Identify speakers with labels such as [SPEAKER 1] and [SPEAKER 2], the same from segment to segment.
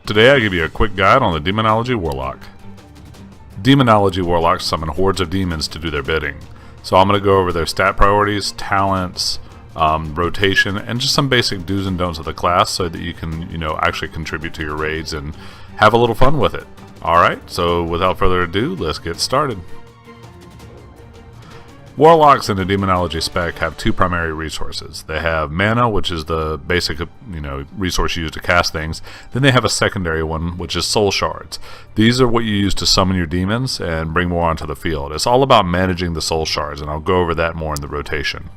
[SPEAKER 1] Today I give you a quick guide on the Demonolgy Warlock. Demonolgy Warlocks summon hordes of demons to do their bidding. So I'm going to go over their stat priorities, talents, rotation, and just some basic do's and don'ts of the class so that you can, actually contribute to your raids and have a little fun with it. Alright, so without further ado, let's get started. Warlocks in the Demonology spec have two primary resources. They have mana, which is the basic resource used to cast things. Then they have a secondary one, which is soul shards. These are what you use to summon your demons and bring more onto the field. It's all about managing the soul shards, and I'll go over that more in the rotation.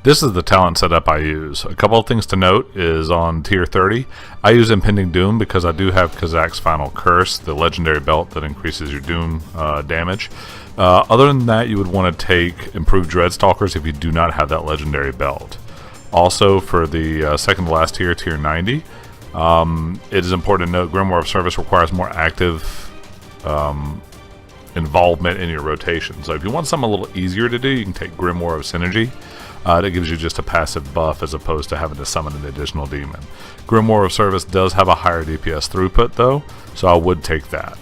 [SPEAKER 1] This is the talent setup I use. A couple of things to note is on tier 30, I use Impending Doom because I do have Kazak's Final Curse, the legendary belt that increases your Doom damage. Other than that, you would want to take Improved Dreadstalkers if you do not have that legendary belt. Also, for the second to last tier, tier 90, it is important to note Grimoire of Service requires more active involvement in your rotation. So if you want something a little easier to do, you can take Grimoire of Synergy. That gives you just a passive buff as opposed to having to summon an additional demon. Grimoire of Service does have a higher DPS throughput though, so I would take that.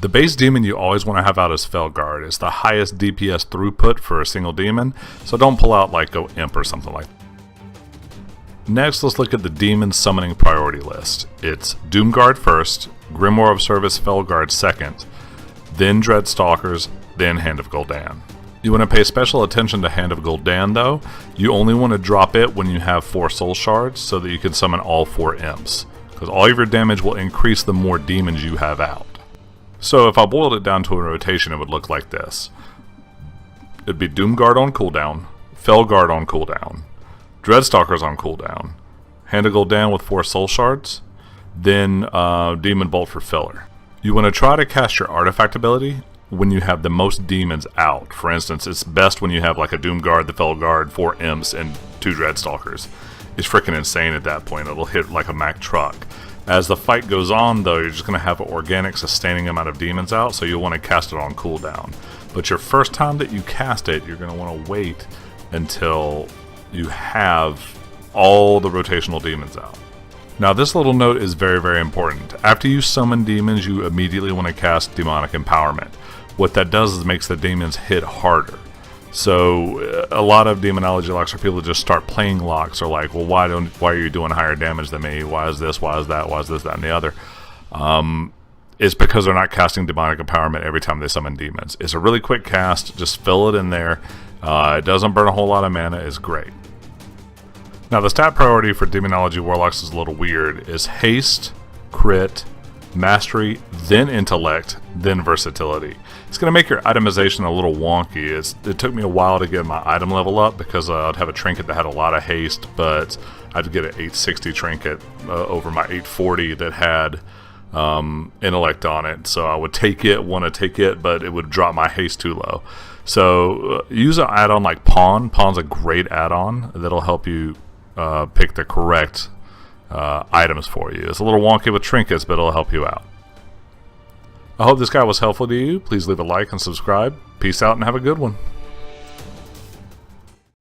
[SPEAKER 1] The base demon you always want to have out is Felguard. It's the highest DPS throughput for a single demon, so don't pull out like Go Imp or something like that. Next, let's look at the demon summoning priority list. It's Doomguard first, Grimoire of Service Felguard second, then Dreadstalkers, then Hand of Gul'dan. You want to pay special attention to Hand of Gul'dan though. You only want to drop it when you have 4 soul shards so that you can summon all 4 imps, because all of your damage will increase the more demons you have out. So if I boiled it down to a rotation, it would look like this. It'd be Doomguard on cooldown, Felguard on cooldown, Dreadstalkers on cooldown, Hand of Gul'dan with 4 soul shards, then Demon Bolt for filler. You want to try to cast your artifact ability when you have the most demons out. For instance, it's best when you have like a Doomguard, the Felguard, 4 imps, and 2 Dreadstalkers. It's freaking insane at that point. It'll hit like a Mack truck. As the fight goes on though, you're just going to have an organic sustaining amount of demons out, so you'll want to cast it on cooldown. But your first time that you cast it, you're going to want to wait until you have all the rotational demons out. Now this little note is very, very important. After you summon demons, you immediately want to cast Demonic Empowerment. What that does is makes the demons hit harder. So a lot of demonology locks are people just start playing locks, or like, well, why are you doing higher damage than me? Why is this? Why is that? Why is this, that, and the other? It's because they're not casting demonic empowerment every time they summon demons. It's a really quick cast. Just fill it in there. It doesn't burn a whole lot of mana. It's great. Now the stat priority for Demonology Warlocks is a little weird. It's haste, crit, mastery, then intellect, then versatility. It's going to make your itemization a little wonky. It took me a while to get my item level up because I'd have a trinket that had a lot of haste, but I'd get an 860 trinket over my 840 that had intellect on it. So I would want to take it, but it would drop my haste too low. So use an add-on like Pawn. Pawn's a great add-on that'll help you pick the correct items for you. It's a little wonky with trinkets, but it'll help you out. I hope this guide was helpful to you. Please leave a like and subscribe. Peace out and have a good one.